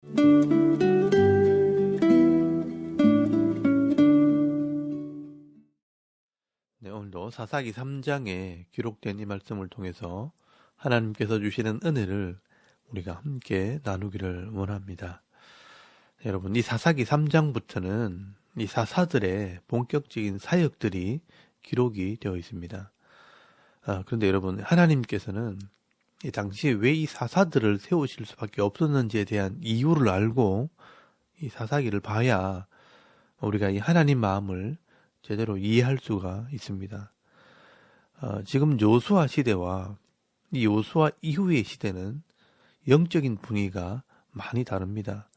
네, 오늘도 사사기 3장에 기록된 이 말씀을 통해서 하나님께서 주시는 은혜를 우리가 함께 나누기를 원합니다. 여러분, 이 사사기 3장부터는 이 사사들의 본격적인 사역들이 기록이 되어 있습니다. 그런데 여러분, 하나님께서는 이 당시에 왜 이 사사들을 세우실 수밖에 없었는지에 대한 이유를 알고 이 사사기를 봐야 우리가 이 하나님 마음을 제대로 이해할 수가 있습니다. 지금 요수아 시대와 이 요수아 이후의 시대는 영적인 분위기가 많이 다릅니다.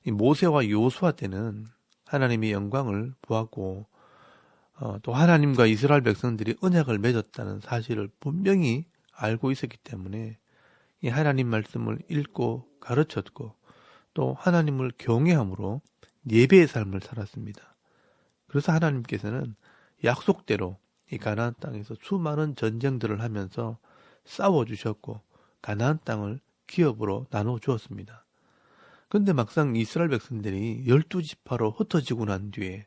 이 모세와 요수아 때는 하나님의 영광을 보았고 또 하나님과 이스라엘 백성들이 언약을 맺었다는 사실을 분명히 알고 있었기 때문에 이 하나님 말씀을 읽고 가르쳤고 또 하나님을 경외함으로 예배의 삶을 살았습니다. 그래서 하나님께서는 약속대로 이 가나안 땅에서 수많은 전쟁들을 하면서 싸워주셨고 가나안 땅을 기업으로 나눠주었습니다. 그런데 막상 이스라엘 백성들이 12지파로 흩어지고 난 뒤에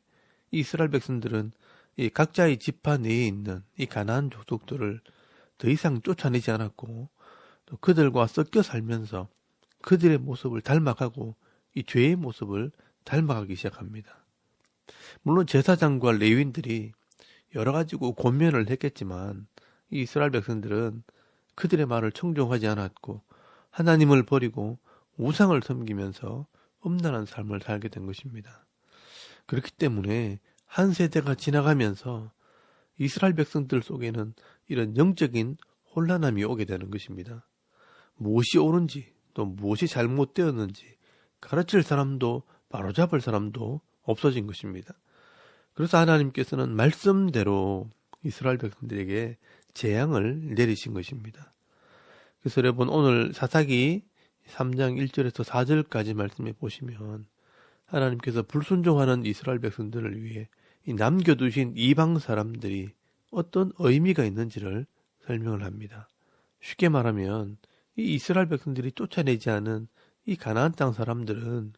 이스라엘 백성들은 이 각자의 지파 내에 있는 이 가나안 족속들을 더 이상 쫓아내지 않았고 또 그들과 섞여 살면서 그들의 모습을 닮아가고 이 죄의 모습을 닮아가기 시작합니다. 물론 제사장과 레위인들이 여러 가지고 권면을 했겠지만 이 이스라엘 백성들은 그들의 말을 청종하지 않았고 하나님을 버리고 우상을 섬기면서 음란한 삶을 살게 된 것입니다. 그렇기 때문에 한 세대가 지나가면서 이스라엘 백성들 속에는 이런 영적인 혼란함이 오게 되는 것입니다. 무엇이 옳은지 또 무엇이 잘못되었는지 가르칠 사람도 바로잡을 사람도 없어진 것입니다. 그래서 하나님께서는 말씀대로 이스라엘 백성들에게 재앙을 내리신 것입니다. 그래서 여러분 오늘 사사기 3장 1절에서 4절까지 말씀해 보시면 하나님께서 불순종하는 이스라엘 백성들을 위해 이 남겨두신 이방 사람들이 어떤 의미가 있는지를 설명을 합니다. 쉽게 말하면 이 이스라엘 백성들이 쫓아내지 않은 이 가나안 땅 사람들은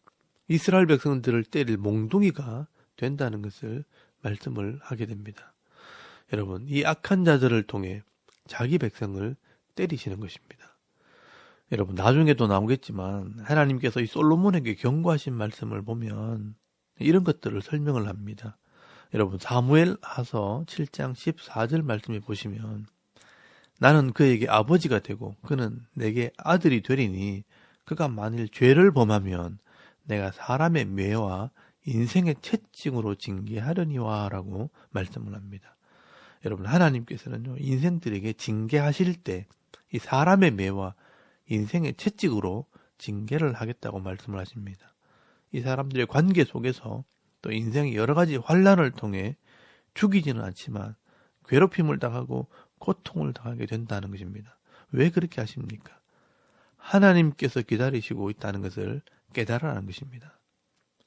이스라엘 백성들을 때릴 몽둥이가 된다는 것을 말씀을 하게 됩니다. 여러분, 이 악한 자들을 통해 자기 백성을 때리시는 것입니다. 여러분, 나중에도 나오겠지만 하나님께서 이 솔로몬에게 경고하신 말씀을 보면 이런 것들을 설명을 합니다. 여러분, 사무엘하서 7장 14절 말씀에 보시면 나는 그에게 아버지가 되고 그는 내게 아들이 되리니 그가 만일 죄를 범하면 내가 사람의 매와 인생의 채찍으로 징계하려니와 라고 말씀을 합니다. 여러분, 하나님께서는요, 인생들에게 징계하실 때 이 사람의 매와 인생의 채찍으로 징계를 하겠다고 말씀을 하십니다. 이 사람들의 관계 속에서 또 인생의 여러 가지 환란을 통해 죽이지는 않지만 괴롭힘을 당하고 고통을 당하게 된다는 것입니다. 왜 그렇게 하십니까? 하나님께서 기다리시고 있다는 것을 깨달으라는 것입니다.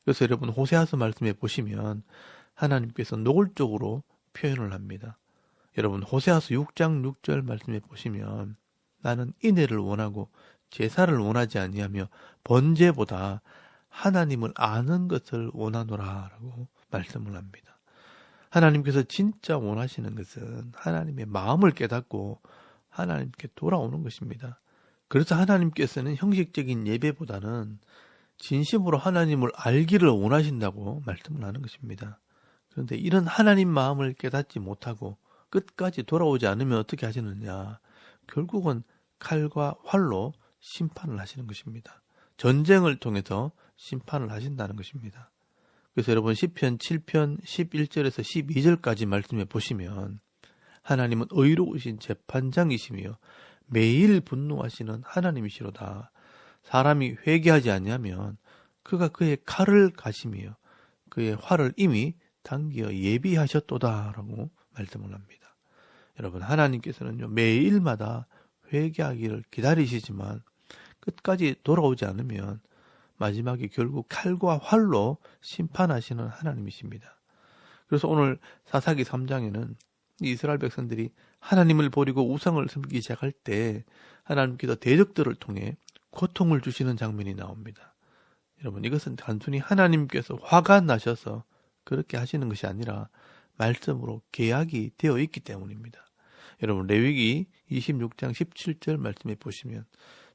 그래서 여러분 호세아서 말씀에 보시면 하나님께서 노골적으로 표현을 합니다. 여러분 호세아서 6장 6절 말씀에 보시면 나는 인애를 원하고 제사를 원하지 아니하며 번제보다 하나님을 아는 것을 원하노라 라고 말씀을 합니다. 하나님께서 진짜 원하시는 것은 하나님의 마음을 깨닫고 하나님께 돌아오는 것입니다. 그래서 하나님께서는 형식적인 예배보다는 진심으로 하나님을 알기를 원하신다고 말씀을 하는 것입니다. 그런데 이런 하나님 마음을 깨닫지 못하고 끝까지 돌아오지 않으면 어떻게 하시느냐? 결국은 칼과 활로 심판을 하시는 것입니다. 전쟁을 통해서 심판을 하신다는 것입니다. 그래서 여러분 시편 7편 11절에서 12절까지 말씀해 보시면 하나님은 의로우신 재판장이시며 매일 분노하시는 하나님이시로다. 사람이 회개하지 아니하면 그가 그의 칼을 가시며 그의 활을 이미 당기어 예비하셨도다라고 말씀을 합니다. 여러분 하나님께서는요 매일마다 회개하기를 기다리시지만 끝까지 돌아오지 않으면 마지막에 결국 칼과 활로 심판하시는 하나님이십니다. 그래서 오늘 사사기 3장에는 이스라엘 백성들이 하나님을 버리고 우상을 섬기기 시작할 때 하나님께서 대적들을 통해 고통을 주시는 장면이 나옵니다. 여러분, 이것은 단순히 하나님께서 화가 나셔서 그렇게 하시는 것이 아니라 말씀으로 계약이 되어 있기 때문입니다. 여러분, 레위기 26장 17절 말씀에 보시면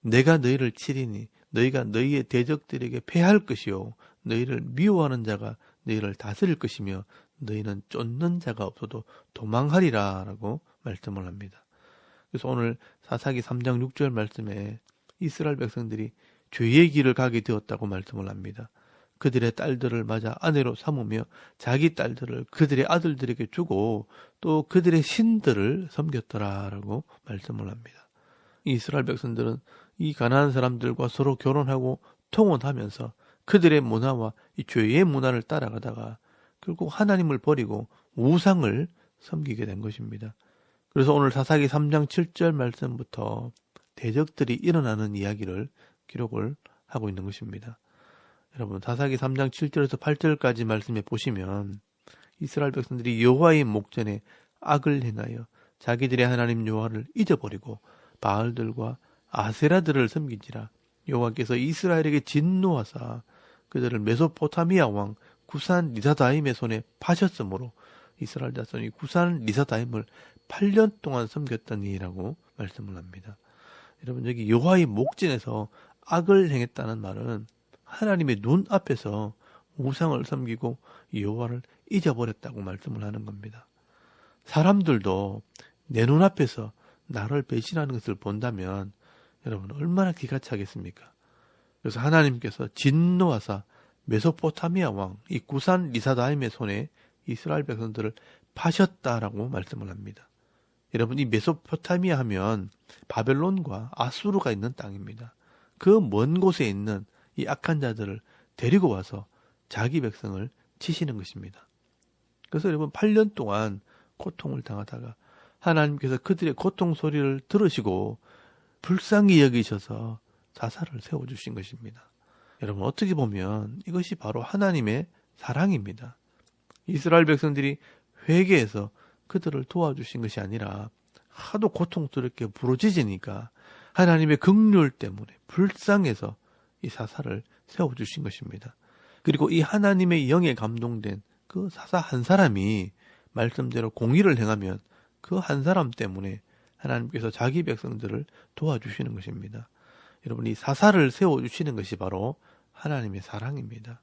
내가 너희를 치리니 너희가 너희의 대적들에게 패할 것이요 너희를 미워하는 자가 너희를 다스릴 것이며 너희는 쫓는 자가 없어도 도망하리라 라고 말씀을 합니다. 그래서 오늘 사사기 3장 6절 말씀에 이스라엘 백성들이 죄의 길을 가게 되었다고 말씀을 합니다. 그들의 딸들을 맞아 아내로 삼으며 자기 딸들을 그들의 아들들에게 주고 또 그들의 신들을 섬겼더라라고 말씀을 합니다. 이스라엘 백성들은 이 가나안 사람들과 서로 결혼하고 통혼하면서 그들의 문화와 이 죄의 문화를 따라가다가 결국 하나님을 버리고 우상을 섬기게 된 것입니다. 그래서 오늘 사사기 3장 7절 말씀부터 대적들이 일어나는 이야기를 기록을 하고 있는 것입니다. 여러분, 사사기 3장 7절에서 8절까지 말씀해 보시면 이스라엘 백성들이 여호와의 목전에 악을 행하여 자기들의 하나님 여호와를 잊어버리고 바알들과 아세라들을 섬긴지라 여호와께서 이스라엘에게 진노하사 그들을 메소포타미아 왕 구산 리사다임의 손에 파셨으므로 이스라엘 자손이 구산 리사다임을 8년 동안 섬겼더니라고 말씀을 합니다. 여러분, 여기 여호와의 목전에서 악을 행했다는 말은 하나님의 눈 앞에서 우상을 섬기고 여호와를 잊어버렸다고 말씀을 하는 겁니다. 사람들도 내 눈앞에서 나를 배신하는 것을 본다면 여러분 얼마나 기가 차겠습니까? 그래서 하나님께서 진노하사 메소포타미아 왕 이 구산 리사다임의 손에 이스라엘 백성들을 파셨다라고 말씀을 합니다. 여러분, 이 메소포타미아 하면 바벨론과 아수르가 있는 땅입니다. 그 먼 곳에 있는 이 악한 자들을 데리고 와서 자기 백성을 치시는 것입니다. 그래서 여러분 8년 동안 고통을 당하다가 하나님께서 그들의 고통 소리를 들으시고 불쌍히 여기셔서 사사를 세워주신 것입니다. 여러분, 어떻게 보면 이것이 바로 하나님의 사랑입니다. 이스라엘 백성들이 회개해서 그들을 도와주신 것이 아니라 하도 고통스럽게 부러지니까 하나님의 긍휼 때문에 불쌍해서 이 사사를 세워주신 것입니다. 그리고 이 하나님의 영에 감동된 그 사사 한 사람이 말씀대로 공의를 행하면 그 한 사람 때문에 하나님께서 자기 백성들을 도와주시는 것입니다. 여러분, 이 사사를 세워주시는 것이 바로 하나님의 사랑입니다.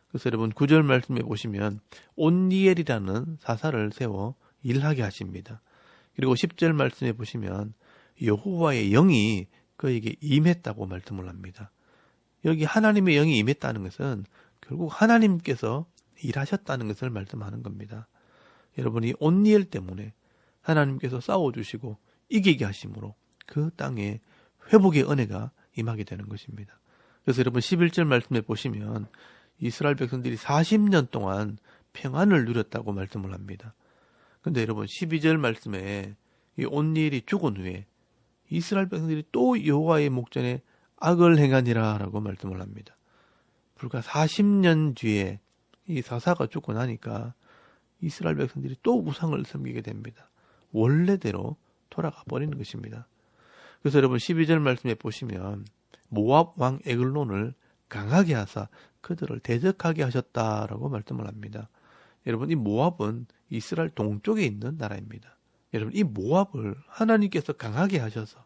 그래서 여러분 9절 말씀에 보시면 온니엘이라는 사사를 세워 일하게 하십니다. 그리고 10절 말씀에 보시면 여호와의 영이 그에게 임했다고 말씀을 합니다. 여기 하나님의 영이 임했다는 것은 결국 하나님께서 일하셨다는 것을 말씀하는 겁니다. 여러분이 온니엘 때문에 하나님께서 싸워주시고 이기게 하심으로 그 땅에 회복의 은혜가 임하게 되는 것입니다. 그래서 여러분 11절 말씀에 보시면 이스라엘 백성들이 40년 동안 평안을 누렸다고 말씀을 합니다. 근데 여러분 12절 말씀에 이 온니엘이 죽은 후에 이스라엘 백성들이 또 여호와의 목전에 악을 행하니라 라고 말씀을 합니다. 불과 40년 뒤에 이 사사가 죽고 나니까 이스라엘 백성들이 또 우상을 섬기게 됩니다. 원래대로 돌아가 버리는 것입니다. 그래서 여러분 12절 말씀에 보시면 모압 왕 에글론을 강하게 하사 그들을 대적하게 하셨다라고 말씀을 합니다. 여러분, 이 모압은 이스라엘 동쪽에 있는 나라입니다. 여러분, 이 모압을 하나님께서 강하게 하셔서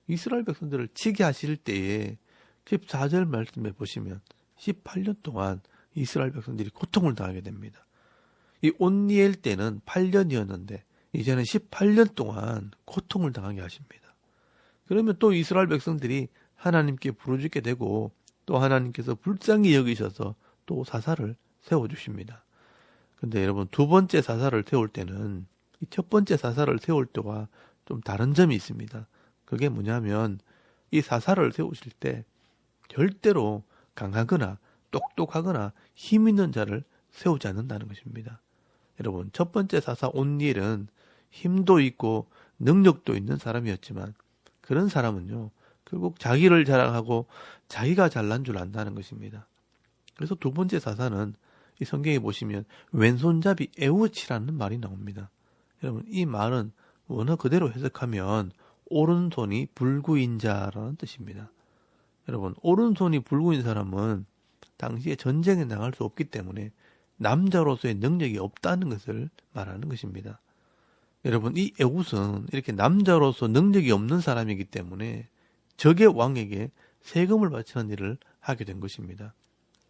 이스라엘 백성들을 치게 하실 때에 14절 말씀에 보시면 18년 동안 이스라엘 백성들이 고통을 당하게 됩니다. 이 온니엘 때는 8년이었는데 이제는 18년 동안 고통을 당하게 하십니다. 그러면 또 이스라엘 백성들이 하나님께 부르짖게 되고 또 하나님께서 불쌍히 여기셔서 또 사사를 세워주십니다. 근데 여러분 두 번째 사사를 세울 때는 이 첫 번째 사사를 세울 때와 좀 다른 점이 있습니다. 그게 뭐냐면 이 사사를 세우실 때 절대로 강하거나 똑똑하거나 힘 있는 자를 세우지 않는다는 것입니다. 여러분 첫 번째 사사 온니엘은 힘도 있고 능력도 있는 사람이었지만 그런 사람은요 결국 자기를 자랑하고 자기가 잘난 줄 안다는 것입니다. 그래서 두 번째 사사는 이 성경에 보시면 왼손잡이 에우치라는 말이 나옵니다. 여러분 이 말은 원어 그대로 해석하면 오른손이 불구인 자라는 뜻입니다. 여러분 오른손이 불구인 사람은 당시에 전쟁에 나갈 수 없기 때문에 남자로서의 능력이 없다는 것을 말하는 것입니다. 여러분, 이 에훗은 이렇게 남자로서 능력이 없는 사람이기 때문에 적의 왕에게 세금을 바치는 일을 하게 된 것입니다.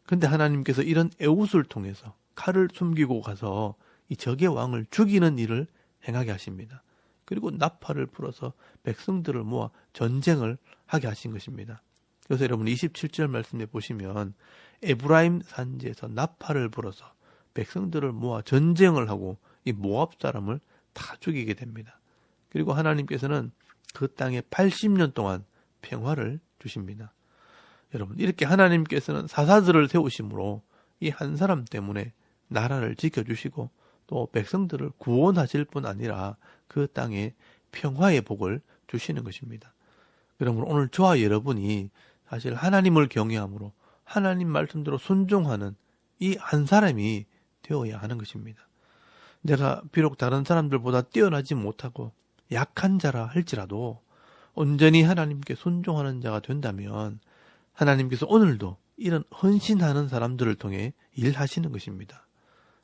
근데 하나님께서 이런 에훗을 통해서 칼을 숨기고 가서 이 적의 왕을 죽이는 일을 행하게 하십니다. 그리고 나팔을 불어서 백성들을 모아 전쟁을 하게 하신 것입니다. 그래서 여러분 27절 말씀에 보시면 에브라임 산지에서 나팔을 불어서 백성들을 모아 전쟁을 하고 이 모압 사람을 다 죽이게 됩니다. 그리고 하나님께서는 그 땅에 80년 동안 평화를 주십니다. 여러분, 이렇게 하나님께서는 사사들을 세우심으로 이 한 사람 때문에 나라를 지켜주시고 또 백성들을 구원하실 뿐 아니라 그 땅에 평화의 복을 주시는 것입니다. 그러므로 오늘 저와 여러분이 사실 하나님을 경외함으로 하나님 말씀대로 순종하는 이 한 사람이 되어야 하는 것입니다. 내가 비록 다른 사람들보다 뛰어나지 못하고 약한 자라 할지라도 온전히 하나님께 순종하는 자가 된다면 하나님께서 오늘도 이런 헌신하는 사람들을 통해 일하시는 것입니다.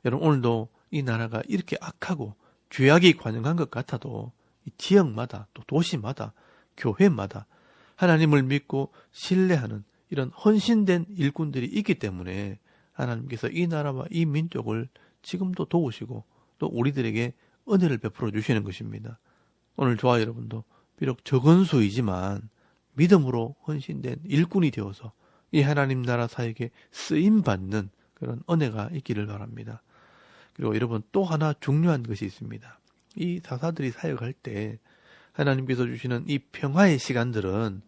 여러분, 오늘도 이 나라가 이렇게 악하고 죄악이 관영한 것 같아도 이 지역마다 또 도시마다 교회마다 하나님을 믿고 신뢰하는 이런 헌신된 일꾼들이 있기 때문에 하나님께서 이 나라와 이 민족을 지금도 도우시고 또 우리들에게 은혜를 베풀어 주시는 것입니다. 오늘 저와 여러분도 비록 적은 수이지만 믿음으로 헌신된 일꾼이 되어서 이 하나님 나라 사역에 쓰임받는 그런 은혜가 있기를 바랍니다. 그리고 여러분, 또 하나 중요한 것이 있습니다. 이 사사들이 사역할 때 하나님께서 주시는 이 평화의 시간들은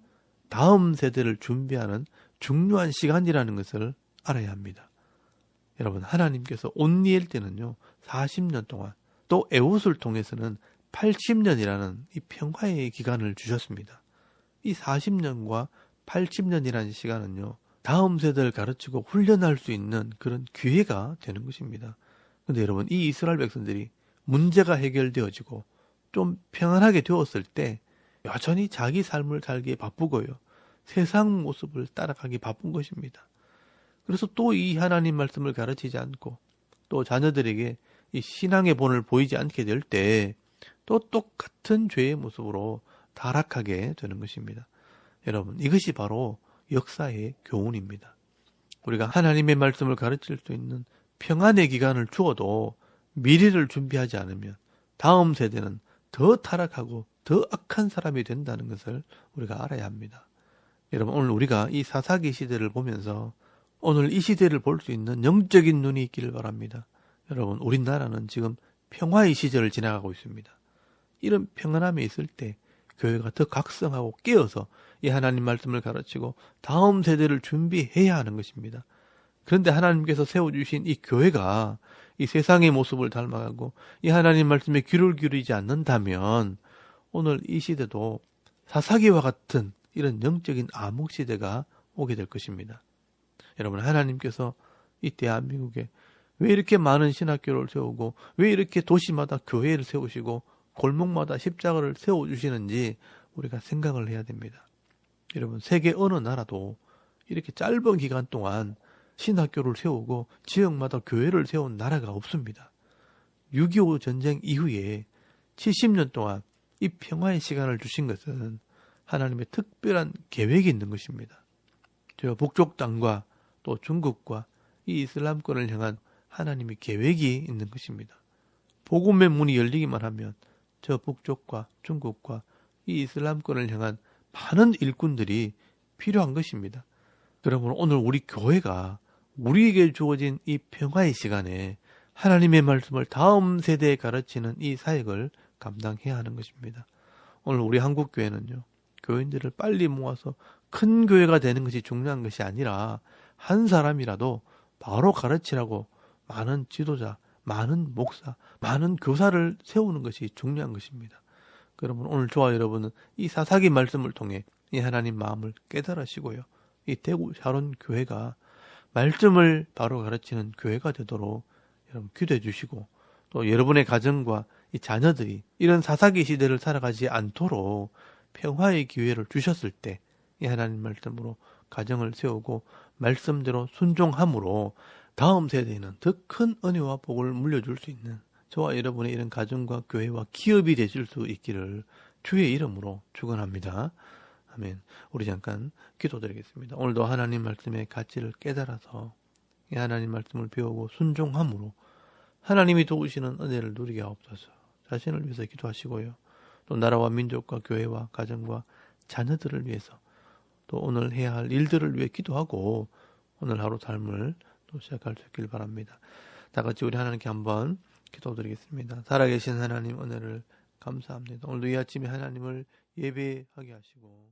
다음 세대를 준비하는 중요한 시간이라는 것을 알아야 합니다. 여러분, 하나님께서 온니엘 때는요 40년 동안, 또 에훗을 통해서는 80년이라는 이 평화의 기간을 주셨습니다. 이 40년과 80년이라는 시간은요 다음 세대를 가르치고 훈련할 수 있는 그런 기회가 되는 것입니다. 그런데 여러분, 이 이스라엘 백성들이 문제가 해결되어지고 좀 평안하게 되었을 때 여전히 자기 삶을 살기에 바쁘고요, 세상 모습을 따라가기 바쁜 것입니다. 그래서 또 이 하나님 말씀을 가르치지 않고 또 자녀들에게 이 신앙의 본을 보이지 않게 될 때 또 똑같은 죄의 모습으로 타락하게 되는 것입니다. 여러분, 이것이 바로 역사의 교훈입니다. 우리가 하나님의 말씀을 가르칠 수 있는 평안의 기간을 주어도 미래를 준비하지 않으면 다음 세대는 더 타락하고 더 악한 사람이 된다는 것을 우리가 알아야 합니다. 여러분, 오늘 우리가 이 사사기 시대를 보면서 오늘 이 시대를 볼 수 있는 영적인 눈이 있기를 바랍니다. 여러분, 우리나라는 지금 평화의 시절을 지나가고 있습니다. 이런 평안함에 있을 때 교회가 더 각성하고 깨어서 이 하나님 말씀을 가르치고 다음 세대를 준비해야 하는 것입니다. 그런데 하나님께서 세워주신 이 교회가 이 세상의 모습을 닮아가고 이 하나님 말씀에 귀를 기울이지 않는다면 오늘 이 시대도 사사기와 같은 이런 영적인 암흑 시대가 오게 될 것입니다. 여러분, 하나님께서 이 대한민국에 왜 이렇게 많은 신학교를 세우고 왜 이렇게 도시마다 교회를 세우시고 골목마다 십자가를 세워주시는지 우리가 생각을 해야 됩니다. 여러분, 세계 어느 나라도 이렇게 짧은 기간 동안 신학교를 세우고 지역마다 교회를 세운 나라가 없습니다. 6.25 전쟁 이후에 70년 동안 이 평화의 시간을 주신 것은 하나님의 특별한 계획이 있는 것입니다. 저 북쪽 땅과 또 중국과 이 이슬람권을 향한 하나님의 계획이 있는 것입니다. 복음의 문이 열리기만 하면 저 북쪽과 중국과 이 이슬람권을 향한 많은 일꾼들이 필요한 것입니다. 그러므로 오늘 우리 교회가 우리에게 주어진 이 평화의 시간에 하나님의 말씀을 다음 세대에 가르치는 이 사역을 감당해야 하는 것입니다. 오늘 우리 한국교회는요, 교인들을 빨리 모아서 큰 교회가 되는 것이 중요한 것이 아니라 한 사람이라도 바로 가르치라고 많은 지도자, 많은 목사, 많은 교사를 세우는 것이 중요한 것입니다. 그러면 오늘 저와 여러분은 이 사사기 말씀을 통해 이 하나님 마음을 깨달으시고요, 이 대구 샤론 교회가 말씀을 바로 가르치는 교회가 되도록 여러분 기도해 주시고, 또 여러분의 가정과 이 자녀들이 이런 사사기 시대를 살아가지 않도록 평화의 기회를 주셨을 때 이 하나님 말씀으로 가정을 세우고 말씀대로 순종함으로 다음 세대에는 더 큰 은혜와 복을 물려줄 수 있는 저와 여러분의 이런 가정과 교회와 기업이 되실 수 있기를 주의 이름으로 축원합니다. 아멘. 우리 잠깐 기도드리겠습니다. 오늘도 하나님 말씀의 가치를 깨달아서 이 하나님 말씀을 배우고 순종함으로 하나님이 도우시는 은혜를 누리게 하옵소서. 자신을 위해서 기도하시고요. 또 나라와 민족과 교회와 가정과 자녀들을 위해서 또 오늘 해야 할 일들을 위해 기도하고 오늘 하루 삶을 또 시작할 수 있길 바랍니다. 다 같이 우리 하나님께 한번 기도드리겠습니다. 살아계신 하나님 은혜를 감사합니다. 오늘도 이 아침에 하나님을 예배하게 하시고